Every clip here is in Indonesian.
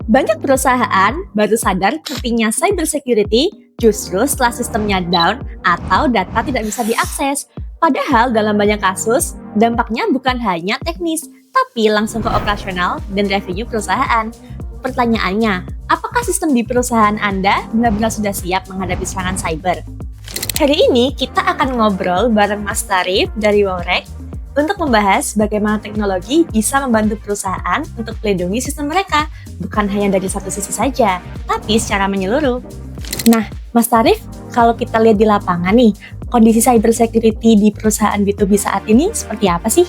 Banyak perusahaan baru sadar pentingnya cybersecurity justru setelah sistemnya down atau data tidak bisa diakses. Padahal dalam banyak kasus, dampaknya bukan hanya teknis, tapi langsung ke operasional dan revenue perusahaan. Pertanyaannya, apakah sistem di perusahaan Anda benar-benar sudah siap menghadapi serangan cyber? Hari ini kita akan ngobrol bareng Mas Tarif dari Wowrek untuk membahas bagaimana teknologi bisa membantu perusahaan untuk melindungi sistem mereka, bukan hanya dari satu sisi saja, tapi secara menyeluruh. Nah, Mas Tarif, kalau kita lihat di lapangan nih, kondisi cybersecurity di perusahaan B2B saat ini seperti apa sih?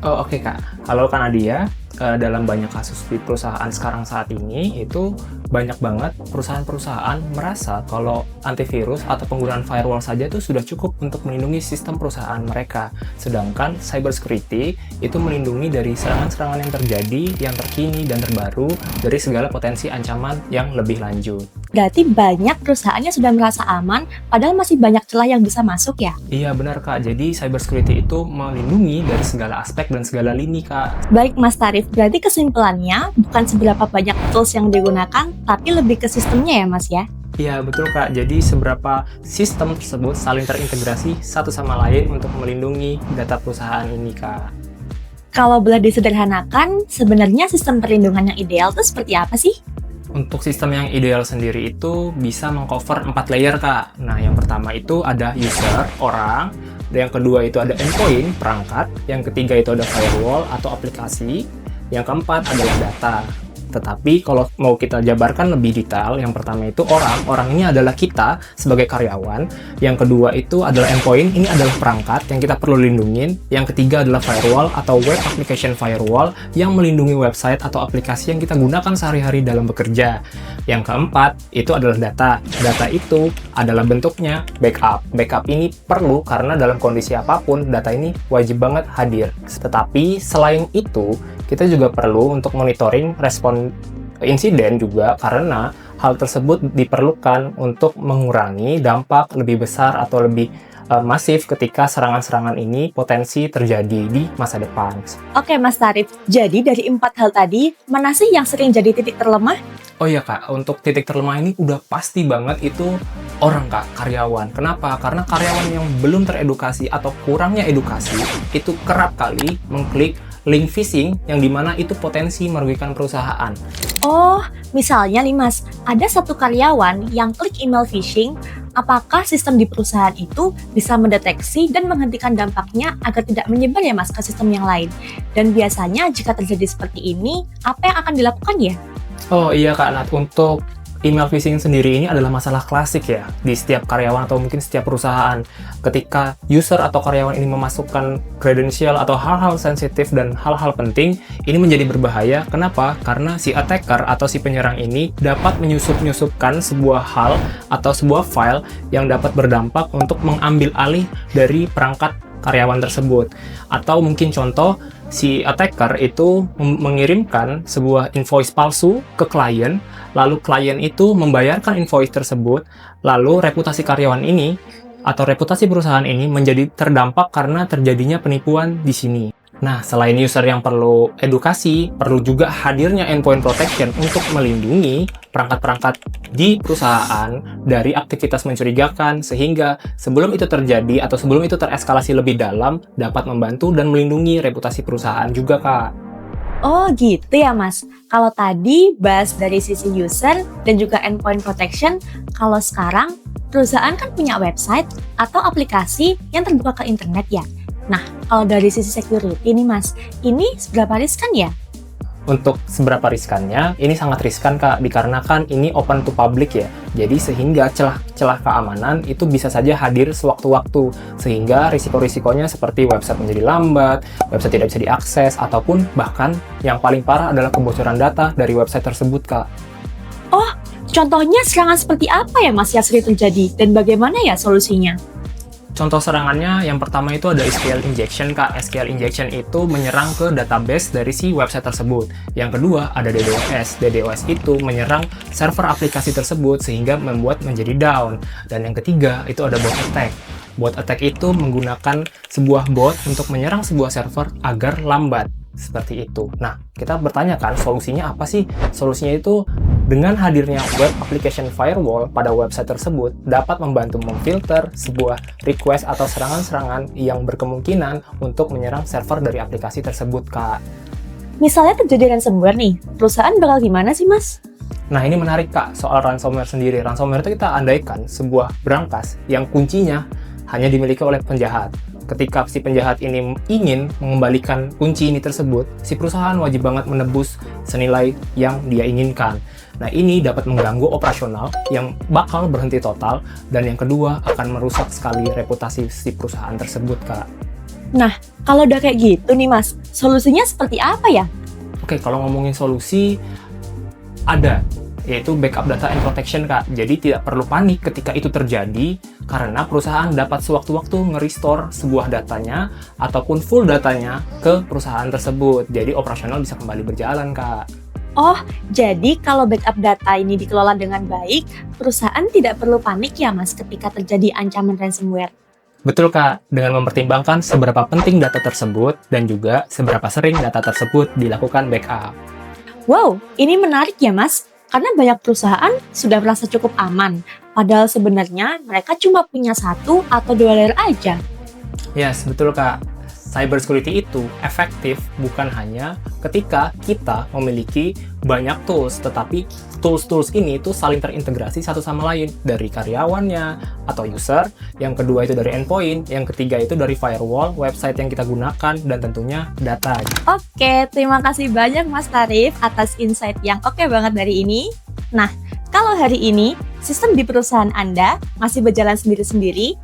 Oh, oke, Kak. Halo Kak Nadia. Dalam banyak kasus di perusahaan sekarang saat ini, itu banyak banget perusahaan-perusahaan merasa kalau antivirus atau penggunaan firewall saja itu sudah cukup untuk melindungi sistem perusahaan mereka. Sedangkan cybersecurity itu melindungi dari serangan-serangan yang terjadi, yang terkini dan terbaru dari segala potensi ancaman yang lebih lanjut. Berarti banyak perusahaannya sudah merasa aman, padahal masih banyak celah yang bisa masuk ya? Iya benar Kak, jadi cybersecurity itu melindungi dari segala aspek dan segala lini Kak. Baik Mas Tarif, berarti kesimpulannya bukan seberapa banyak tools yang digunakan, tapi lebih ke sistemnya ya Mas ya? Iya betul Kak, jadi seberapa sistem tersebut saling terintegrasi satu sama lain untuk melindungi data perusahaan ini Kak. Kalau boleh disederhanakan, sebenarnya sistem perlindungan yang ideal itu seperti apa sih? Untuk sistem yang ideal sendiri itu bisa mengcover 4 layer Kak. Nah yang pertama itu ada user, orang, yang kedua itu ada endpoint, perangkat, yang ketiga itu ada firewall atau aplikasi, yang keempat adalah data. Tetapi kalau mau kita jabarkan lebih detail, yang pertama itu orang ini adalah kita sebagai karyawan, yang kedua itu adalah endpoint, ini adalah perangkat yang kita perlu lindungin, yang ketiga adalah firewall atau web application firewall yang melindungi website atau aplikasi yang kita gunakan sehari-hari dalam bekerja. Yang keempat itu adalah data. Data itu adalah bentuknya backup. Backup ini perlu karena dalam kondisi apapun data ini wajib banget hadir. Tetapi selain itu, kita juga perlu untuk monitoring respon insiden juga karena hal tersebut diperlukan untuk mengurangi dampak lebih besar atau lebih masif ketika serangan-serangan ini potensi terjadi di masa depan. Oke Mas Tarif, jadi dari 4 hal tadi, mana sih yang sering jadi titik terlemah? Oh iya Kak, untuk titik terlemah ini udah pasti banget itu orang Kak, karyawan. Kenapa? Karena karyawan yang belum teredukasi atau kurangnya edukasi itu kerap kali mengklik link phishing yang dimana itu potensi merugikan perusahaan. Oh, misalnya nih Mas, ada satu karyawan yang klik email phishing, apakah sistem di perusahaan itu bisa mendeteksi dan menghentikan dampaknya agar tidak menyebar ya Mas ke sistem yang lain? Dan biasanya jika terjadi seperti ini, apa yang akan dilakukan ya? Oh iya Kak Nat, untuk email phishing sendiri ini adalah masalah klasik ya di setiap karyawan atau mungkin setiap perusahaan. Ketika user atau karyawan ini memasukkan kredensial atau hal-hal sensitif dan hal-hal penting, ini menjadi berbahaya. Kenapa? Karena si attacker atau si penyerang ini dapat menyusup-nyusupkan sebuah hal atau sebuah file yang dapat berdampak untuk mengambil alih dari perangkat karyawan tersebut. Atau mungkin contoh, si attacker itu mengirimkan sebuah invoice palsu ke klien, lalu klien itu membayarkan invoice tersebut, lalu reputasi karyawan ini atau reputasi perusahaan ini menjadi terdampak karena terjadinya penipuan di sini. Nah, selain user yang perlu edukasi, perlu juga hadirnya endpoint protection untuk melindungi perangkat-perangkat di perusahaan dari aktivitas mencurigakan, sehingga sebelum itu terjadi atau sebelum itu tereskalasi lebih dalam, dapat membantu dan melindungi reputasi perusahaan juga, Kak. Oh gitu ya Mas, kalau tadi bahas dari sisi user dan juga endpoint protection, kalau sekarang perusahaan kan punya website atau aplikasi yang terbuka ke internet ya. Nah, kalau dari sisi security nih Mas, ini seberapa riskan ya? Untuk seberapa riskannya, ini sangat riskan Kak, dikarenakan ini open to public ya. Jadi sehingga celah-celah keamanan itu bisa saja hadir sewaktu-waktu. Sehingga risiko-risikonya seperti website menjadi lambat, website tidak bisa diakses, ataupun bahkan yang paling parah adalah kebocoran data dari website tersebut Kak. Oh, contohnya serangan seperti apa ya Mas yang sering terjadi dan bagaimana ya solusinya? Contoh serangannya yang pertama itu ada SQL injection Kak. SQL injection itu menyerang ke database dari si website tersebut. Yang kedua ada DDoS. DDoS itu menyerang server aplikasi tersebut sehingga membuat menjadi down. Dan yang ketiga itu ada bot attack. Bot attack itu menggunakan sebuah bot untuk menyerang sebuah server agar lambat. Seperti itu. Nah, kita bertanya kan, solusinya apa sih? Solusinya itu dengan hadirnya web application firewall pada website tersebut dapat membantu memfilter sebuah request atau serangan-serangan yang berkemungkinan untuk menyerang server dari aplikasi tersebut, Kak. Misalnya terjadi ransomware nih, perusahaan bakal gimana sih, Mas? Nah, ini menarik, Kak, soal ransomware sendiri. Ransomware itu kita andaikan sebuah brankas yang kuncinya hanya dimiliki oleh penjahat. Ketika si penjahat ini ingin mengembalikan kunci ini tersebut, si perusahaan wajib banget menebus senilai yang dia inginkan. Nah, ini dapat mengganggu operasional yang bakal berhenti total, dan yang kedua akan merusak sekali reputasi si perusahaan tersebut, Kak. Nah, kalau udah kayak gitu nih, Mas, solusinya seperti apa ya? Oke, kalau ngomongin solusi, ada, yaitu backup data and protection, Kak. Jadi tidak perlu panik ketika itu terjadi, karena perusahaan dapat sewaktu-waktu nge-restore sebuah datanya ataupun full datanya ke perusahaan tersebut. Jadi operasional bisa kembali berjalan, Kak. Oh, jadi kalau backup data ini dikelola dengan baik, perusahaan tidak perlu panik ya, Mas, ketika terjadi ancaman ransomware. Betul, Kak. Dengan mempertimbangkan seberapa penting data tersebut dan juga seberapa sering data tersebut dilakukan backup. Wow, ini menarik ya, Mas. Karena banyak perusahaan sudah merasa cukup aman, padahal sebenarnya mereka cuma punya 1 atau 2 layer aja. Yes, betul, Kak. Cybersecurity itu efektif bukan hanya ketika kita memiliki banyak tools, tetapi tools-tools ini itu saling terintegrasi satu sama lain, dari karyawannya atau user, yang kedua itu dari endpoint, yang ketiga itu dari firewall, website yang kita gunakan, dan tentunya data. Oke, terima kasih banyak Mas Tarif atas insight yang oke banget dari ini. Nah, kalau hari ini sistem di perusahaan Anda masih berjalan sendiri-sendiri,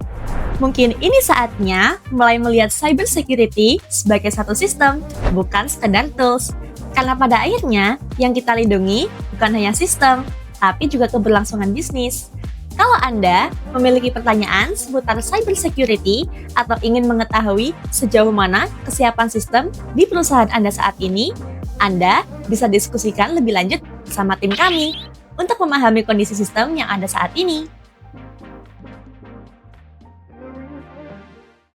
mungkin ini saatnya mulai melihat cybersecurity sebagai satu sistem, bukan sekedar tools. Karena pada akhirnya, yang kita lindungi bukan hanya sistem, tapi juga keberlangsungan bisnis. Kalau Anda memiliki pertanyaan seputar cybersecurity atau ingin mengetahui sejauh mana kesiapan sistem di perusahaan Anda saat ini, Anda bisa diskusikan lebih lanjut bersama tim kami untuk memahami kondisi sistem yang ada saat ini.